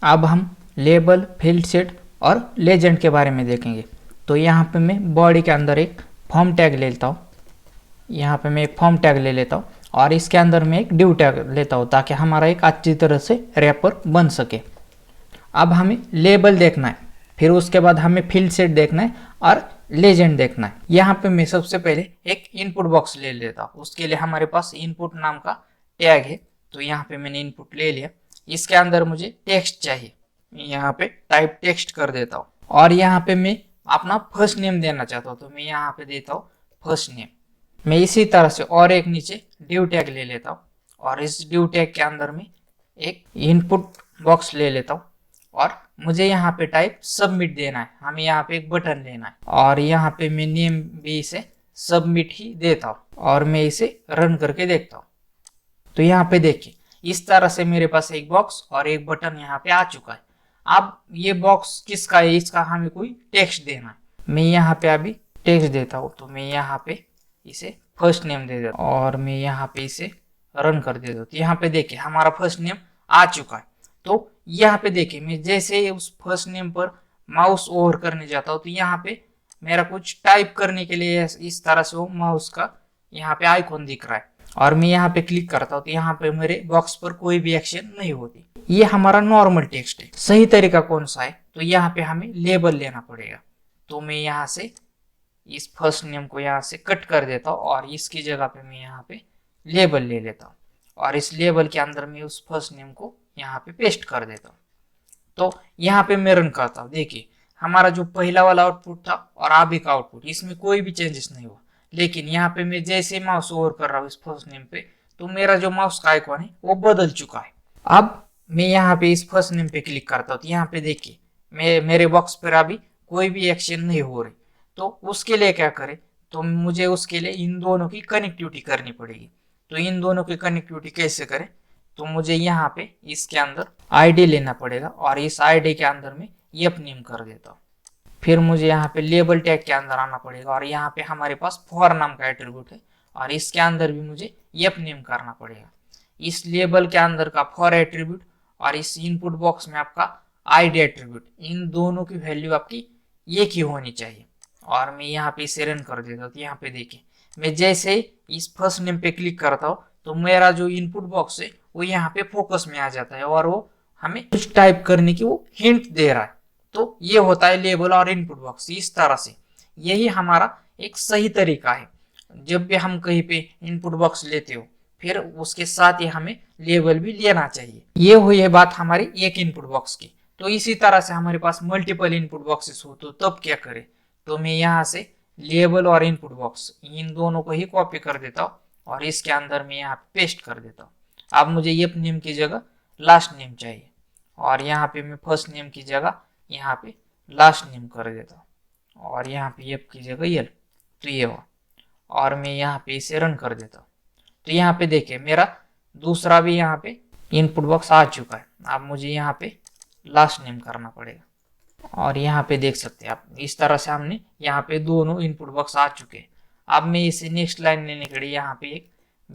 अब हम label, field set और लेजेंड के बारे में देखेंगे। तो यहाँ पे मैं बॉडी के अंदर एक फॉर्म टैग ले लेता हूँ। यहाँ पे मैं एक फॉर्म टैग ले लेता हूँ और इसके अंदर मैं एक डिव टैग लेता हूँ ताकि हमारा एक अच्छी तरह से रैपर बन सके। अब हमें लेबल देखना है, फिर उसके बाद हमें फील्ड सेट देखना है और लेजेंड देखना है। यहाँ पे मैं सबसे पहले एक इनपुट बॉक्स ले लेता हूँ। उसके लिए हमारे पास इनपुट नाम का टैग है। तो यहाँ पे मैंने इनपुट ले लिया। इसके अंदर मुझे टेक्स्ट चाहिए, यहाँ पे टाइप टेक्स्ट कर देता हूँ और यहाँ पे मैं अपना फर्स्ट नेम देना चाहता हूँ। तो मैं यहाँ पे देता हूँ फर्स्ट नेम। मैं इसी तरह से और एक नीचे डिव टैग ले लेता हूँ और इस डिव टैग के अंदर में एक इनपुट बॉक्स ले लेता हूँ और मुझे यहाँ पे टाइप सबमिट देना है। हमें यहाँ पे एक बटन लेना है और यहाँ पे मैं नेम भी इसे सबमिट ही देता हूँ और मैं इसे रन करके देखता हूँ। तो यहाँ पे देखिए इस तरह से मेरे पास एक बॉक्स और एक बटन यहाँ पे आ चुका है। अब ये बॉक्स किसका है, इसका हमें कोई टेक्स्ट देना है। मैं यहाँ पे अभी टेक्स्ट देता हूँ। तो मैं यहाँ पे इसे फर्स्ट नेम दे देता हूँ और मैं यहाँ पे इसे रन कर देता हूँ। तो यहाँ पे देखिए हमारा फर्स्ट नेम आ चुका है। तो यहाँ पे देखिए मैं जैसे उस फर्स्ट नेम पर माउस ओवर करने जाता हूँ तो यहाँ पे मेरा कुछ टाइप करने के लिए इस तरह से वो माउस का यहाँ पे आइकॉन दिख रहा है और मैं यहाँ पे क्लिक करता हूँ तो यहाँ पे मेरे बॉक्स पर कोई भी एक्शन नहीं होती। ये हमारा नॉर्मल टेक्स्ट है। सही तरीका कौन सा है, तो यहाँ पे हमें लेबल लेना पड़ेगा। तो मैं यहाँ से इस फर्स्ट नेम को यहाँ से कट कर देता हूँ और इसकी जगह पे मैं यहाँ पे लेबल ले लेता हूँ और इस लेबल के अंदर मैं उस फर्स्ट नेम को यहाँ पे पेस्ट कर देता हूँ। तो यहाँ पे मैं रन करता हूँ। देखिए हमारा जो पहला वाला आउटपुट था और अभी का आउटपुट, इसमें कोई भी चेंजेस नहीं हुआ। लेकिन यहाँ पे मैं जैसे माउस ओवर कर रहा हूँ इस फर्स्ट नेम पे तो मेरा जो माउस का आइकॉन है वो बदल चुका है। अब मैं यहाँ पे इस फर्स्ट नेम पे क्लिक करता हूँ तो यहाँ पे देखिए मेरे बॉक्स पर अभी कोई भी एक्शन नहीं हो रही। तो उसके लिए क्या करें, तो मुझे उसके लिए इन दोनों की कनेक्टिविटी करनी पड़ेगी। तो इन दोनों की कनेक्टिविटी कैसे करें, तो मुझे यहाँ पे इसके अंदर आईडी लेना पड़ेगा और इस आईडी के अंदर में एफ नेम कर देता हूँ। फिर मुझे यहाँ पे लेबल टैग के अंदर आना पड़ेगा और यहाँ पे हमारे पास फॉर नाम का एट्रीब्यूट है और इसके अंदर भी मुझे एफ नेम करना पड़ेगा। इस लेबल के अंदर का फॉर एट्रीब्यूट और इस इनपुट बॉक्स में आपका आईडी एट्रीब्यूट, इन दोनों की वैल्यू आपकी एक ही होनी चाहिए। और मैं यहाँ पे इसे रन कर देता हूँ। तो यहाँ पे देखिए मैं जैसे इस फर्स्ट नेम पे क्लिक करता हूँ तो मेरा जो इनपुट बॉक्स है वो यहाँ पे फोकस में आ जाता है और वो हमें कुछ टाइप करने की वो हिंट दे रहा है। तो ये होता है लेबल और इनपुट बॉक्स। इस तरह से यही हमारा एक सही तरीका है। जब भी हम कहीं पे इनपुट बॉक्स लेते हो फिर उसके साथ ही हमें लेबल भी लेना चाहिए। ये हुई है बात हमारी एक इनपुट बॉक्स की। तो इसी तरह से हमारे पास मल्टीपल इनपुट बॉक्सेस हो तो तब क्या करें, तो मैं यहाँ से लेबल और इनपुट बॉक्स इन दोनों को ही कॉपी कर देता हूँ और इसके अंदर मैं यहाँ पेस्ट कर देता हूँ। अब मुझे एफ नेम की जगह लास्ट नेम चाहिए और यहाँ पे मैं फर्स्ट नेम की जगह यहाँ पे लास्ट नेम कर देता हूँ और यहाँ पे एफ की जगह एल। तो ये हुआ और मैं यहाँ पे इसे रन कर देता हूँ। तो यहाँ पे देखिए मेरा दूसरा भी यहाँ पे इनपुट बॉक्स आ चुका है। अब मुझे यहाँ पे लास्ट नेम करना पड़ेगा और यहाँ पे देख सकते हैं आप इस तरह से हमने यहाँ पे दोनों इनपुट बॉक्स आ चुके हैं। अब मैं इसे नेक्स्ट लाइन लेने के लिए यहाँ पे एक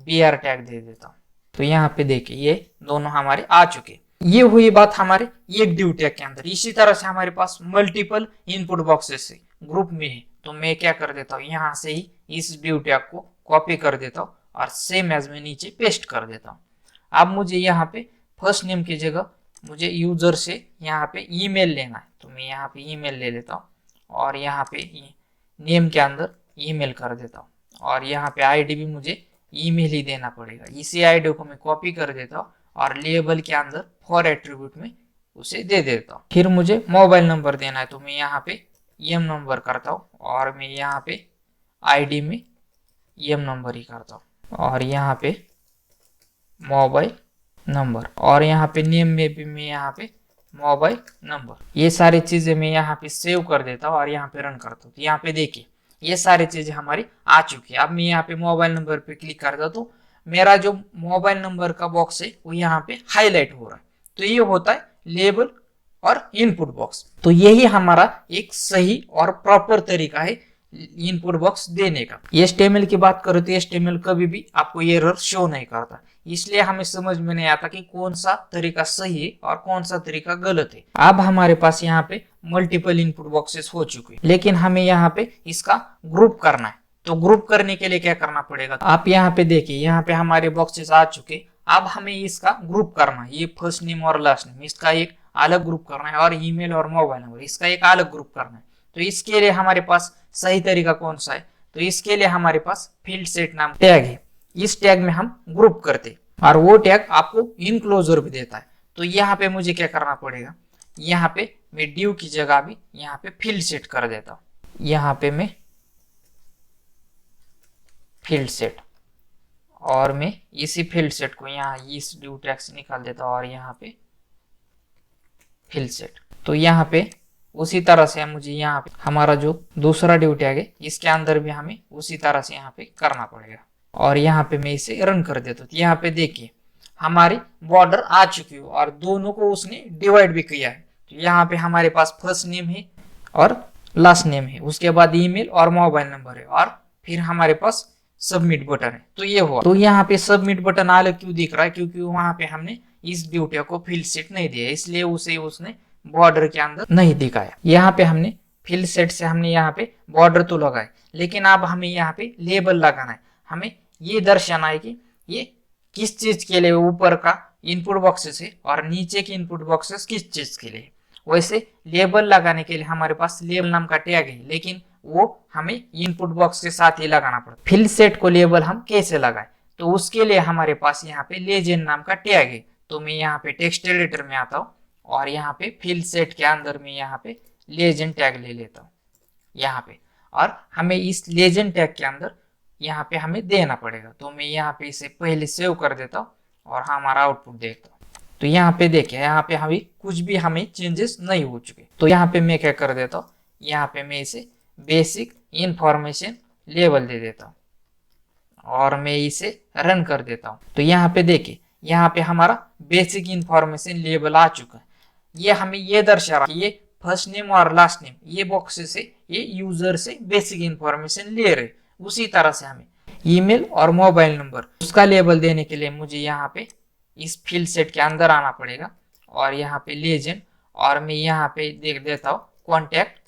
BR टैग दे देता हूँ। तो यहाँ पे देखिए ये दोनों हमारे आ चुके। ये हुई बात हमारे एक डिव टैग के अंदर। इसी तरह से हमारे पास मल्टीपल इनपुट बॉक्सेस है, ग्रुप में है। तो मैं क्या कर देता हूँ, यहाँ से ही इस डिव टैग को कॉपी कर देता हूँ और सेम एज में नीचे पेस्ट कर देता हूँ। अब मुझे यहाँ पे फर्स्ट नेम की जगह मुझे यूजर से यहाँ पे ईमेल लेना है। तो मैं यहाँ पे ईमेल ले लेता हूँ और यहाँ पे नेम के अंदर ईमेल कर देता हूँ और यहाँ पे आईडी भी मुझे ईमेल ही देना पड़ेगा। इसी आईडी को मैं कॉपी कर देता हूँ और लेबल के अंदर फॉर एट्रीब्यूट में उसे दे देता हूँ। फिर मुझे मोबाइल नंबर देना है। तो मैं यहाँ पे एम नंबर करता हूँ और मैं यहाँ पे आईडी में एम नंबर ही करता हूँ और यहाँ पे मोबाइल नंबर और यहाँ पे नेम में भी मैं यहाँ पे मोबाइल नंबर, ये सारी चीजें मैं यहाँ पे सेव कर देता हूँ और यहाँ पे रन करता हूँ। तो यहाँ पे देखिए ये सारी चीजें हमारी आ चुकी है। अब मैं यहाँ पे मोबाइल नंबर पे क्लिक करता हूँ तो मेरा जो मोबाइल नंबर का बॉक्स है वो यहाँ पे हाईलाइट हो रहा है। तो ये होता है लेबल और इनपुट बॉक्स। तो यही हमारा एक सही और प्रॉपर तरीका है इनपुट बॉक्स देने का। HTML की बात करो तो HTML कभी भी आपको एरर शो नहीं करता। इसलिए हमें समझ में नहीं आता कि कौन सा तरीका सही है और कौन सा तरीका गलत है। अब हमारे पास यहाँ पे मल्टीपल इनपुट बॉक्सेस हो चुके हैं, लेकिन हमें यहाँ पे इसका ग्रुप करना है। तो ग्रुप करने के लिए क्या करना पड़ेगा, आप यहाँ पे देखिए, यहाँ पे हमारे बॉक्सेस आ चुके। अब हमें इसका ग्रुप करना है, ये फर्स्ट नेम और लास्ट नेम इसका एक अलग ग्रुप करना है, और ईमेल और मोबाइल नंबर इसका एक अलग ग्रुप करना है। तो इसके लिए हमारे पास सही तरीका कौन सा है, तो इसके लिए हमारे पास फील्ड सेट नाम टैग है। इस टैग में हम ग्रुप करते और वो टैग आपको इनक्लोजर भी देता है। तो यहाँ पे मुझे क्या करना पड़ेगा, यहाँ पे मैं ड्यू की जगह भी यहाँ पे फील्ड सेट कर देता हूँ। यहाँ पे मैं फील्ड सेट, और मैं इसी फील्ड सेट को यहाँ इस ड्यू टैग से निकाल देता हूँ और यहाँ पे फील्ड सेट। तो यहाँ पे उसी तरह से मुझे यहाँ पे हमारा जो दूसरा ड्यू टैग है इसके अंदर भी हमें उसी तरह से यहाँ पे करना पड़ेगा, और यहाँ पे मैं इसे रन कर देता हूँ। यहाँ पे देखिए हमारी बॉर्डर आ चुकी है और दोनों को उसने डिवाइड भी किया है। तो यहाँ पे हमारे पास फर्स्ट नेम है और लास्ट नेम है, उसके बाद ईमेल और मोबाइल नंबर है, और फिर हमारे पास सबमिट बटन है। तो ये हुआ। तो यहाँ पे सबमिट बटन अलग क्यों दिख रहा है, क्योंकि वहां पे हमने इस ड्यू टैग को फील्ड सेट नहीं दिया, इसलिए उसे उसने बॉर्डर के अंदर नहीं दिखाया। यहाँ पे हमने फील्ड सेट से हमने यहाँ पे बॉर्डर तो लगाए, लेकिन अब हमें यहाँ पे लेबल लगाना है। हमें ये दर्शाना है कि ये किस चीज के लिए ऊपर का इनपुट बॉक्सेस है और नीचे के इनपुट बॉक्सेस किस चीज के लिए। वैसे लेबल लगाने के लिए हमारे पास लेबल नाम का टैग है, लेकिन वो हमें इनपुट बॉक्स के साथ ही लगाना पड़ता है। फील्ड सेट को लेबल हम कैसे लगाएं, तो उसके लिए हमारे पास यहाँ पे लेजेंड नाम का टैग है। तो मैं यहाँ पे टेक्स्ट एडिटर में आता हूँ और यहाँ पे फील्ड सेट के अंदर में यहाँ पे लेजेंड टैग ले लेता हूँ यहाँ पे, और हमें इस लेजेंड टैग के अंदर यहाँ पे हमें देना पड़ेगा। तो मैं यहाँ पे इसे पहले सेव कर देता हूँ और हमारा आउटपुट देखता हूँ। तो यहाँ पे देखिए, यहाँ पे हमें कुछ भी हमें चेंजेस नहीं हो चुके। तो यहाँ पे मैं क्या कर देता हूँ, यहाँ पे मैं इसे बेसिक इंफॉर्मेशन लेबल दे देता हूँ और मैं इसे रन कर देता हूँ। तो यहाँ पे देखिए, यहाँ पे हमारा बेसिक इंफॉर्मेशन लेबल आ चुका है। ये हमें ये दर्शा रहा है कि ये फर्स्ट नेम और लास्ट नेम ये बॉक्सेस से ये यूजर से बेसिक इंफॉर्मेशन ले रहे। उसी तरह से हमें ईमेल और मोबाइल नंबर उसका लेबल देने के लिए मुझे यहाँ पे इस फील्ड सेट के अंदर आना पड़ेगा और यहाँ पे लेजेंड, और मैं यहाँ पे देख देता हूँ कॉन्टैक्ट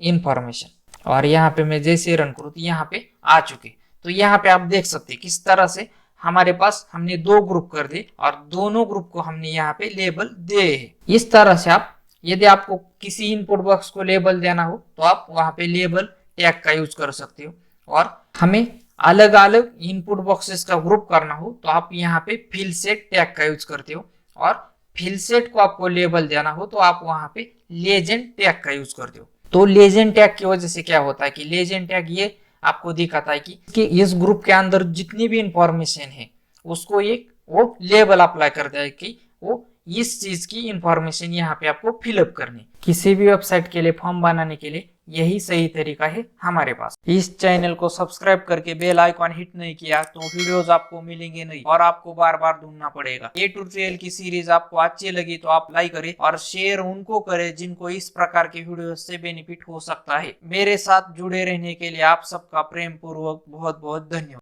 इन्फॉर्मेशन, और यहाँ पे मैं जैसे रन करूँ तो यहाँ पे आ चुके। तो यहाँ पे आप देख सकते हैं किस तरह से हमारे पास हमने दो ग्रुप कर दिए और दोनों ग्रुप को हमने यहाँ पे लेबल दे है। इस तरह से आप यदि आपको किसी इनपुट बॉक्स को लेबल देना हो तो आप वहां पे लेबल टैग का यूज कर सकते हो, और हमें अलग अलग इनपुट बॉक्सेस का ग्रुप करना हो तो आप यहाँ पे फील्ड सेट टैग का यूज करते हो, और फील्ड सेट को आपको लेबल देना हो तो आप वहां पे लेजेंड टैग का यूज करते हो। तो लेजेंड टैग की वजह से क्या होता है कि लेजेंड टैग ये आपको दिखाता है कि इस ग्रुप के अंदर जितनी भी इंफॉर्मेशन है उसको एक वो लेबल अप्लाई करता है कि वो इस चीज की इंफॉर्मेशन यहाँ पे आपको फिलअप करनी। किसी भी वेबसाइट के लिए फॉर्म बनाने के लिए यही सही तरीका है हमारे पास। इस चैनल को सब्सक्राइब करके बेल आइकॉन हिट नहीं किया तो वीडियोस आपको मिलेंगे नहीं और आपको बार बार ढूंढना पड़ेगा। ये ट्यूटोरियल की सीरीज आपको अच्छी लगी तो आप लाइक करें और शेयर उनको करें जिनको इस प्रकार के वीडियो से बेनिफिट हो सकता है। मेरे साथ जुड़े रहने के लिए आप सबका प्रेम पूर्वक बहुत बहुत धन्यवाद।